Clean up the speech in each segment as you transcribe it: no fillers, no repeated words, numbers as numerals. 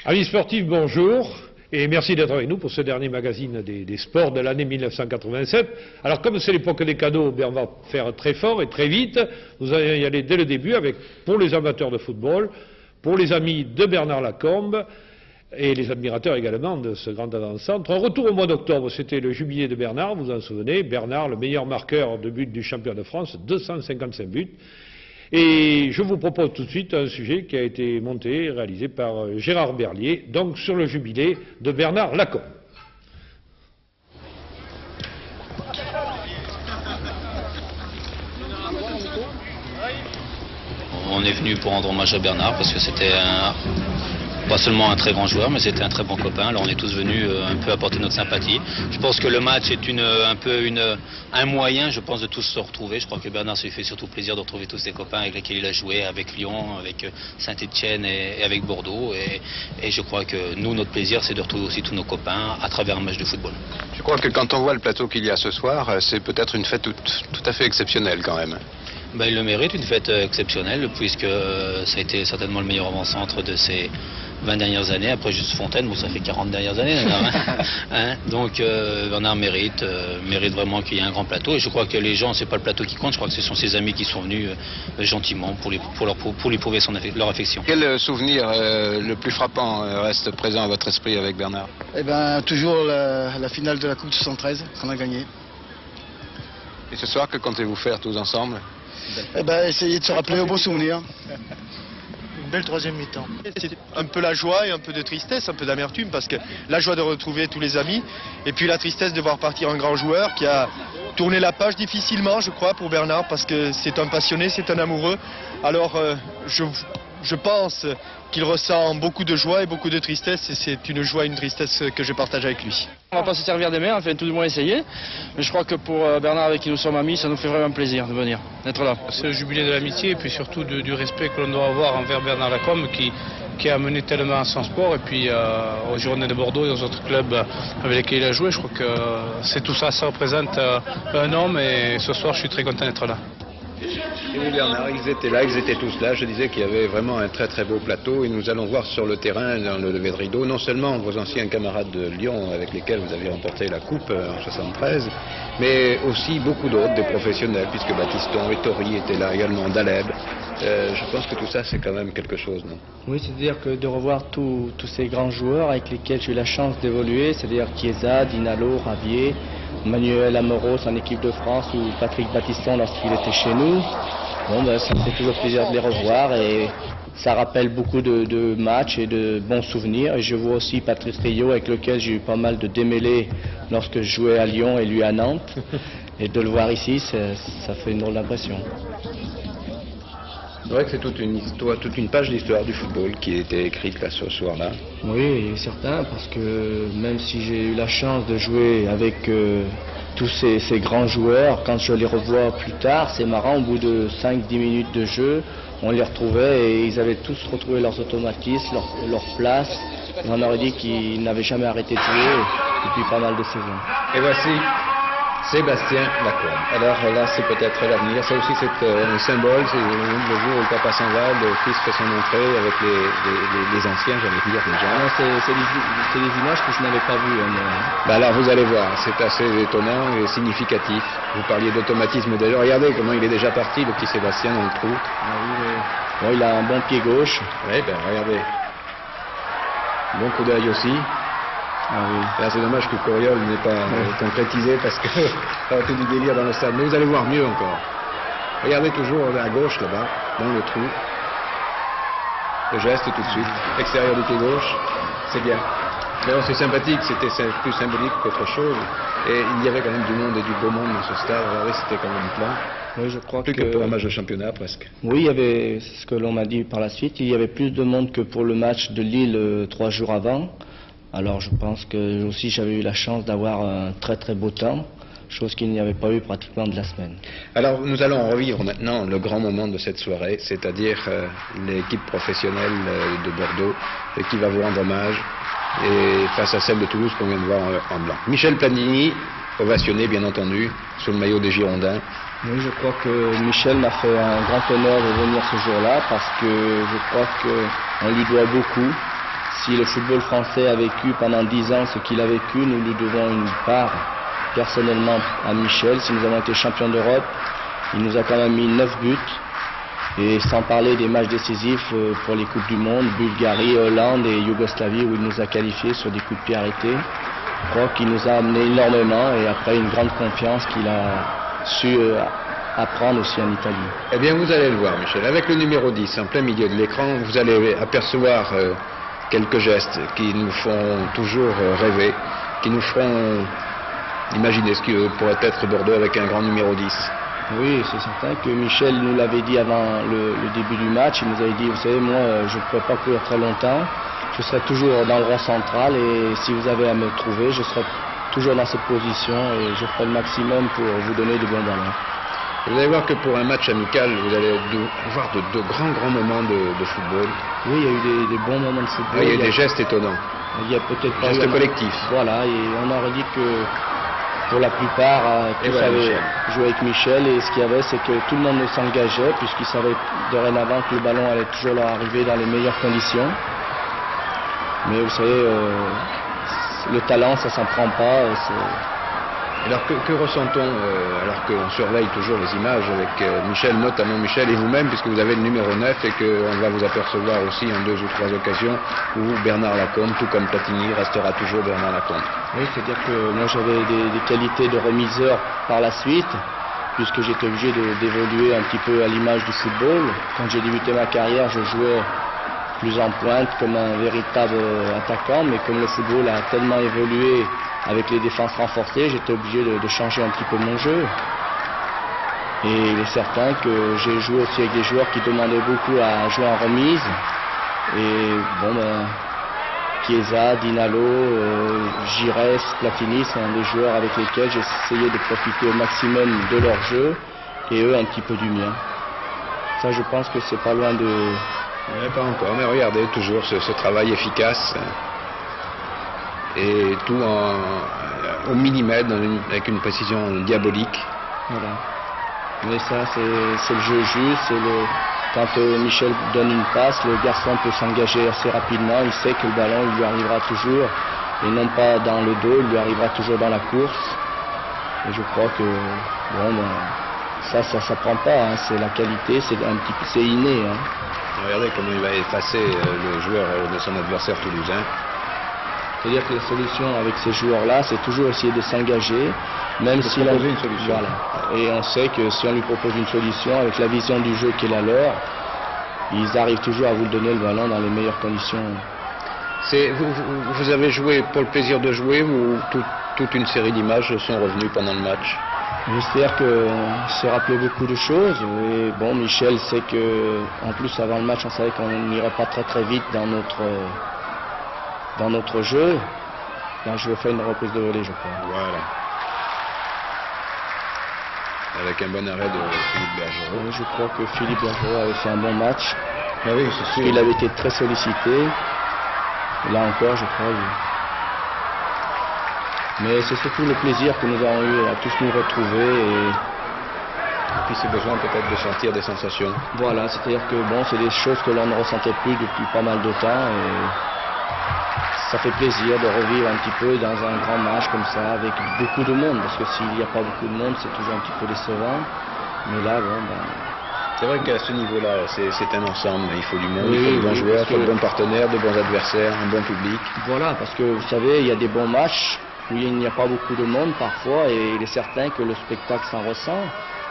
Amis sportifs, bonjour et merci d'être avec nous pour ce dernier magazine des sports de l'année 1987. Alors comme c'est l'époque des cadeaux, on va faire très fort et très vite. Nous allons y aller dès le début avec, pour les amateurs de football, pour les amis de Bernard Lacombe et les admirateurs également de ce grand avant-centre. Un retour au mois d'octobre, c'était le jubilé de Bernard, vous vous en souvenez. Bernard, le meilleur marqueur de buts du champion de France, 255 buts. Et je vous propose tout de suite un sujet qui a été monté et réalisé par Gérard Berlier, donc sur le jubilé de Bernard Lacombe. On est venu pour rendre hommage à Bernard parce que c'était pas seulement un très grand joueur, mais c'était un très bon copain. Alors on est tous venus un peu apporter notre sympathie. Je pense que le match est un moyen, je pense, de tous se retrouver. Je crois que Bernard se fait surtout plaisir de retrouver tous ses copains avec lesquels il a joué, avec Lyon, avec Saint-Etienne et avec Bordeaux. Et je crois que nous, notre plaisir, c'est de retrouver aussi tous nos copains à travers un match de football. Je crois que quand on voit le plateau qu'il y a ce soir, c'est peut-être une fête tout à fait exceptionnelle quand même. Ben, il le mérite, une fête exceptionnelle, puisque ça a été certainement le meilleur avant-centre de ces 20 dernières années, après juste Fontaine, bon ça fait 40 dernières années, donc Bernard mérite vraiment qu'il y ait un grand plateau, et je crois que les gens, c'est pas le plateau qui compte, je crois que ce sont ses amis qui sont venus gentiment pour lui prouver leur affection. Quel souvenir le plus frappant reste présent à votre esprit avec Bernard? Eh ben, toujours la finale de la Coupe 73 qu'on a gagnée. Et ce soir, que comptez-vous faire tous ensemble? Eh ben, essayer de se rappeler aux beaux souvenirs. Une belle troisième mi-temps. C'est un peu la joie et un peu de tristesse, un peu d'amertume, parce que la joie de retrouver tous les amis, et puis la tristesse de voir partir un grand joueur qui a tourné la page difficilement, je crois, pour Bernard, parce que c'est un passionné, c'est un amoureux. Alors, je pense qu'il ressent beaucoup de joie et beaucoup de tristesse, et c'est une joie et une tristesse que je partage avec lui. On va pas se servir des mains, enfin tout du moins essayer. Mais je crois que pour Bernard, avec qui nous sommes amis, ça nous fait vraiment plaisir de venir, d'être là. C'est le jubilé de l'amitié et puis surtout du respect que l'on doit avoir envers Bernard Lacombe qui a mené tellement à son sport, et puis aux Girondins de Bordeaux et aux autres clubs avec lesquels il a joué. Je crois que c'est tout ça, ça représente un homme, et ce soir je suis très content d'être là. Et Bernard, ils étaient là, ils étaient tous là. Je disais qu'il y avait vraiment un très très beau plateau, et nous allons voir sur le terrain, dans le lever de rideau, non seulement vos anciens camarades de Lyon avec lesquels vous avez remporté la coupe en 73, mais aussi beaucoup d'autres, des professionnels, puisque Battiston et Tori étaient là également, Daleb. Je pense que tout ça c'est quand même quelque chose, non? Oui, c'est-à-dire que de revoir tous ces grands joueurs avec lesquels j'ai eu la chance d'évoluer, c'est-à-dire Chiesa, Dinalo, Ravier, Manuel Amoros en équipe de France, ou Patrick Battiston lorsqu'il était chez nous. Bon, ben, ça me fait toujours plaisir de les revoir, et ça rappelle beaucoup de matchs et de bons souvenirs. Et je vois aussi Patrice Rio, avec lequel j'ai eu pas mal de démêlés lorsque je jouais à Lyon et lui à Nantes. Et de le voir ici, ça fait une drôle d'impression. C'est vrai que c'est toute une histoire, toute une page d'histoire du football qui a été écrite là ce soir-là. Oui, certain, parce que même si j'ai eu la chance de jouer avec tous ces grands joueurs, quand je les revois plus tard, c'est marrant, au bout de 5-10 minutes de jeu, on les retrouvait et ils avaient tous retrouvé leurs automatismes, leur place. Et on aurait dit qu'ils n'avaient jamais arrêté de jouer depuis pas mal de saisons. Et voici Sébastien Lacombe. Alors là, c'est peut-être l'avenir. Ça aussi, c'est un symbole. C'est le jour où le papa s'en va, le fils fait son entrée avec les anciens, j'allais dire déjà. Non, c'est des images que je n'avais pas vues. Ben alors, vous allez voir, c'est assez étonnant et significatif. Vous parliez d'automatisme déjà. Regardez comment il est déjà parti, le petit Sébastien, dans le trou. Ah oui, oui. Bon, il a un bon pied gauche. Oui, ben regardez. Bon coup d'œil aussi. Ah oui. Là, c'est dommage que Coriol n'ait pas concrétisé, parce que ça aurait été du délire dans le stade. Mais vous allez voir mieux encore. Regardez toujours à gauche, là-bas, dans le trou. Le geste tout de suite. Extérieur du pied gauche. C'est bien. Mais bon, c'est sympathique. C'était plus symbolique qu'autre chose. Et il y avait quand même du monde et du beau monde dans ce stade. Regardez, c'était quand même plein. Oui, je crois plus que pour un match de championnat, presque. Oui, il y avait, c'est ce que l'on m'a dit par la suite, il y avait plus de monde que pour le match de Lille 3 jours avant. Alors je pense que aussi j'avais eu la chance d'avoir un très très beau temps, chose qu'il n'y avait pas eu pratiquement de la semaine. Alors nous allons revivre maintenant le grand moment de cette soirée, c'est-à-dire l'équipe professionnelle de Bordeaux qui va vous rendre hommage, et face à celle de Toulouse qu'on vient de voir en blanc. Michel Planini, ovationné bien entendu, sous le maillot des Girondins. Oui, je crois que Michel m'a fait un grand honneur de venir ce jour-là, parce que je crois qu'on lui doit beaucoup. si le football français a vécu pendant 10 ans ce qu'il a vécu, nous lui devons une part personnellement à Michel. Si nous avons été champions d'Europe, il nous a quand même mis 9 buts. Et sans parler des matchs décisifs pour les Coupes du Monde, Bulgarie, Hollande et Yougoslavie, où il nous a qualifiés sur des coups de pied arrêtés. Je crois qu'il nous a amené énormément et après une grande confiance qu'il a su apprendre aussi en Italie. Eh bien, vous allez le voir, Michel. Avec le numéro 10 en plein milieu de l'écran, vous allez apercevoir quelques gestes qui nous font toujours rêver, qui nous feront imaginer ce que pourrait être Bordeaux avec un grand numéro 10. Oui, c'est certain que Michel nous l'avait dit avant le début du match. Il nous avait dit, vous savez, moi, je ne pourrais pas courir très longtemps. Je serai toujours dans le rond central et si vous avez à me trouver, je serai toujours dans cette position et je ferai le maximum pour vous donner de bons ballons. Vous allez voir que pour un match amical, vous allez avoir de grands moments de football. Oui, il y a eu des bons moments de football. Ah, il y a eu des gestes étonnants. Il y a peut-être pas gestes collectifs. Voilà, et on aurait dit que pour la plupart, tous avaient joué avec Michel et ce qu'il y avait, c'est que tout le monde s'engageait puisqu'ils savaient dorénavant que le ballon allait toujours leur arriver dans les meilleures conditions. Mais vous savez, le talent, ça s'en prend pas. Alors que ressent-on alors qu'on surveille toujours les images avec Michel, notamment Michel et vous-même, puisque vous avez le numéro 9 et qu'on va vous apercevoir aussi en 2 ou 3 occasions où Bernard Lacombe, tout comme Platini, restera toujours Bernard Lacombe. Oui, c'est-à-dire que moi j'avais des qualités de remiseur par la suite, puisque j'étais obligé d'évoluer un petit peu à l'image du football. Quand j'ai débuté ma carrière, je jouais plus en pointe comme un véritable attaquant, mais comme le football a tellement évolué avec les défenses renforcées, j'étais obligé de changer un petit peu mon jeu. Et il est certain que j'ai joué aussi avec des joueurs qui demandaient beaucoup à jouer en remise. Et bon, Chiesa, Dinalo, Gires, Platini sont des joueurs avec lesquels j'ai essayé de profiter au maximum de leur jeu et eux un petit peu du mien. Ça, je pense que c'est pas loin de... Pas encore, mais regardez toujours ce travail efficace et tout au millimètre, avec une précision diabolique. Voilà. Mais ça, c'est le jeu juste. Quand Michel donne une passe, le garçon peut s'engager assez rapidement. Il sait que le ballon il lui arrivera toujours, et non pas dans le dos, il lui arrivera toujours dans la course. Et je crois que ça s'apprend pas. Hein. C'est la qualité, c'est inné. Hein. Regardez comment il va effacer le joueur de son adversaire toulousain. C'est-à-dire que la solution avec ces joueurs-là, c'est toujours essayer de s'engager, même si on une solution. Voilà. Et on sait que si on lui propose une solution avec la vision du jeu qui est la leur, ils arrivent toujours à vous donner le ballon dans les meilleures conditions. Vous avez joué pour le plaisir de jouer ou toute une série d'images sont revenues pendant le match? J'espère qu'on s'est rappelé beaucoup de choses. Et bon, Michel sait que, en plus, avant le match, on savait qu'on n'irait pas très vite dans notre jeu. Là, je vais faire une reprise de volée, je crois. Voilà. Avec un bon arrêt de Philippe Bergerot. Oui, je crois que Philippe Bergerot avait fait un bon match. Ah oui, c'est sûr. Il avait été très sollicité. Et là encore, je crois. Mais c'est surtout le plaisir que nous avons eu à tous nous retrouver. Et puis c'est besoin peut-être de sentir des sensations. Voilà, c'est-à-dire que bon, c'est des choses que l'on ne ressentait plus depuis pas mal de temps. Et ça fait plaisir de revivre un petit peu dans un grand match comme ça, avec beaucoup de monde. Parce que s'il n'y a pas beaucoup de monde, c'est toujours un petit peu décevant. Mais là, bon, c'est vrai qu'à ce niveau-là, c'est un ensemble. Il faut du monde, oui, il faut de bons joueurs, il faut de bons que... partenaires, de bons adversaires, un bon public. Voilà, parce que vous savez, il y a des bons matchs où il n'y a pas beaucoup de monde parfois et il est certain que le spectacle s'en ressent.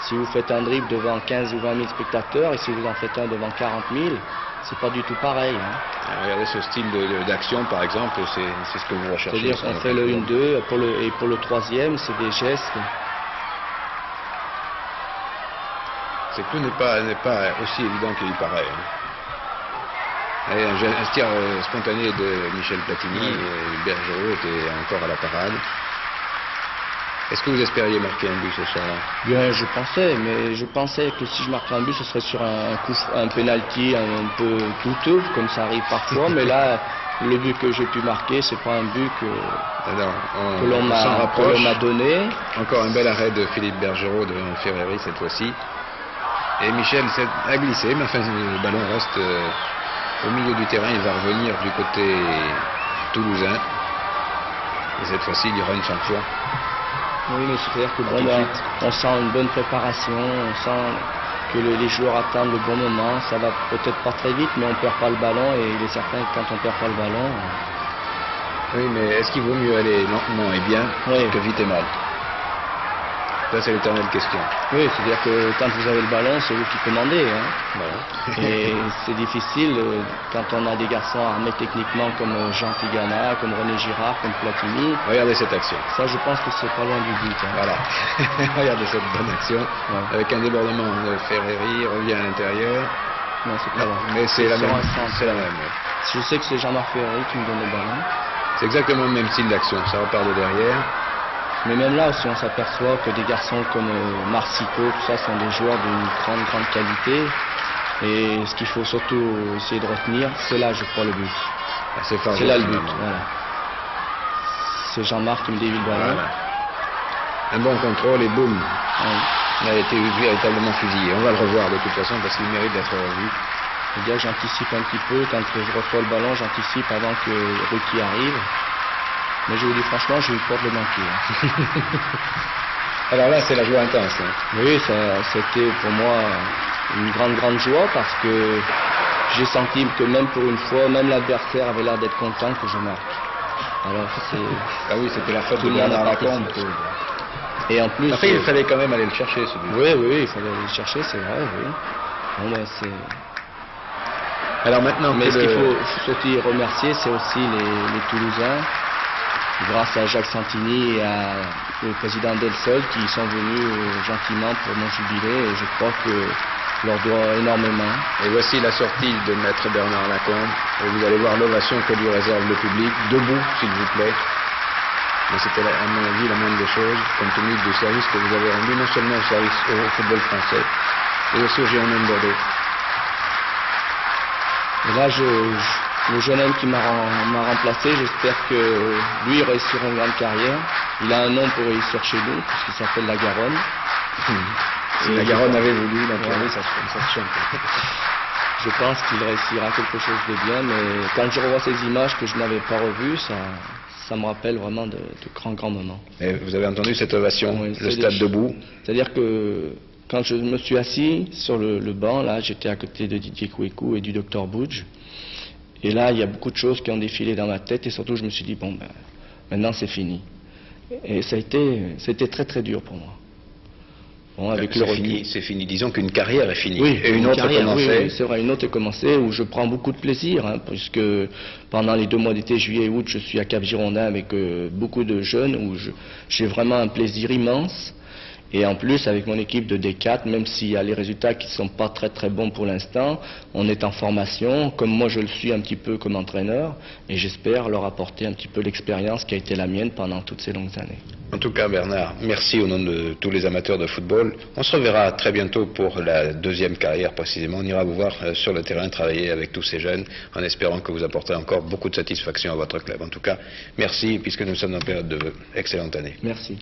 Si vous faites un dribble devant 15 ou 20 000 spectateurs et si vous en faites un devant 40 000, c'est pas du tout pareil. Hein. Regardez ce style d'action par exemple, c'est ce que vous recherchez. C'est-à-dire qu'on fait le 1-2 et pour le troisième, c'est des gestes. C'est que tout n'est pas aussi évident qu'il y paraît. Hein. Et un tir spontané de Michel Platini, et Bergerot était encore à la parade. Est-ce que vous espériez marquer un but ce soir-là? Bien, je pensais que si je marquais un but, ce serait sur un penalty un peu douteux, comme ça arrive parfois. Mais là, le but que j'ai pu marquer, c'est pas un but que l'on m'a donné. Encore un bel arrêt de Philippe Bergerot devant Ferreri cette fois-ci. Et Michel a glissé, mais enfin le ballon reste Au milieu du terrain, il va revenir du côté toulousain. Et cette fois-ci, il y aura une sanction. Oui, mais c'est-à-dire que bon, on sent une bonne préparation, on sent que les joueurs attendent le bon moment. Ça va peut-être pas très vite, mais on perd pas le ballon. Et il est certain que quand on perd pas le ballon... Oui, mais est-ce qu'il vaut mieux aller lentement et bien que vite et mal? Ça, c'est l'éternelle question. Oui, c'est-à-dire que quand vous avez le ballon, c'est vous qui commandez. Hein. Voilà. Et c'est difficile quand on a des garçons armés techniquement comme Jean Tigana, comme René Girard, comme Platini. Regardez cette action. Ça, je pense que c'est pas loin du but. Hein. Voilà. Regardez cette bonne action. Avec un débordement de Ferreri, revient à l'intérieur. Non, c'est pas loin. Mais c'est la même. C'est la même. Je sais que c'est Jean-Marc Ferreri qui me donne le ballon. C'est exactement le même style d'action. Ça repart de derrière. Mais même là aussi, on s'aperçoit que des garçons comme Marsico, tout ça, sont des joueurs d'une grande qualité. Et ce qu'il faut surtout essayer de retenir, c'est là, je crois, le but. C'est là le but. Voilà. C'est Jean-Marc qui me dévie le ballon. Voilà. Un bon contrôle et boum. Il a été véritablement fusillé. On va le revoir de toute façon parce qu'il mérite d'être revu. C'est-à-dire que j'anticipe un petit peu. Quand je reçois le ballon, j'anticipe avant que Ruki arrive. Mais je vous dis franchement, j'ai eu peur de le manquer. Alors là, c'est la joie intense. Hein. Oui, c'était pour moi une grande joie parce que j'ai senti que même pour une fois, même l'adversaire avait l'air d'être content que je marque. Alors ah oui, c'était la faute de Bernard Lacombe. Et en plus... Après, il fallait quand même aller le chercher, ce but. Oui, il fallait aller le chercher, c'est vrai, oui. Bon, ben, c'est... Alors maintenant... Mais ce qu'il faut surtout remercier, c'est aussi les Toulousains, grâce à Jacques Santini et au président Del Sol qui sont venus gentiment pour mon jubilé et je crois que je leur dois énormément. Et voici la sortie de maître Bernard Lacombe et vous allez voir l'ovation que lui réserve le public. Debout, s'il vous plaît. Mais c'était à mon avis la moindre des choses compte tenu du service que vous avez rendu non seulement au football français mais aussi au Girondins de Bordeaux. Et là, le jeune homme qui m'a remplacé, j'espère que lui réussira une grande carrière. Il a un nom pour réussir chez nous, puisqu'il s'appelle la Garonne. Si la Garonne avait voulu l'entraîner, ça se chante. Je pense qu'il réussira quelque chose de bien, mais quand je revois ces images que je n'avais pas revues, ça me rappelle vraiment de grands moments. Et vous avez entendu cette ovation, oui, le stade debout? C'est-à-dire que quand je me suis assis sur le banc, là, j'étais à côté de Didier Kouékou et du Dr Boudj. Et là, il y a beaucoup de choses qui ont défilé dans ma tête et surtout, je me suis dit, bon, ben, maintenant c'est fini. Et c'était très dur pour moi. Bon, avec c'est fini, disons qu'une carrière est finie. Oui, et une autre carrière, commencée. Oui, c'est vrai, une autre est commencée où je prends beaucoup de plaisir, hein, puisque pendant les 2 mois d'été, juillet et août, je suis à Cap-Girondin avec beaucoup de jeunes où j'ai vraiment un plaisir immense. Et en plus, avec mon équipe de D4, même s'il y a les résultats qui ne sont pas très bons pour l'instant, on est en formation, comme moi je le suis un petit peu comme entraîneur, et j'espère leur apporter un petit peu l'expérience qui a été la mienne pendant toutes ces longues années. En tout cas, Bernard, merci au nom de tous les amateurs de football. On se reverra très bientôt pour la 2e carrière précisément. On ira vous voir sur le terrain travailler avec tous ces jeunes, en espérant que vous apporterez encore beaucoup de satisfaction à votre club. En tout cas, merci, puisque nous sommes en période de vœux. Excellente année. Merci.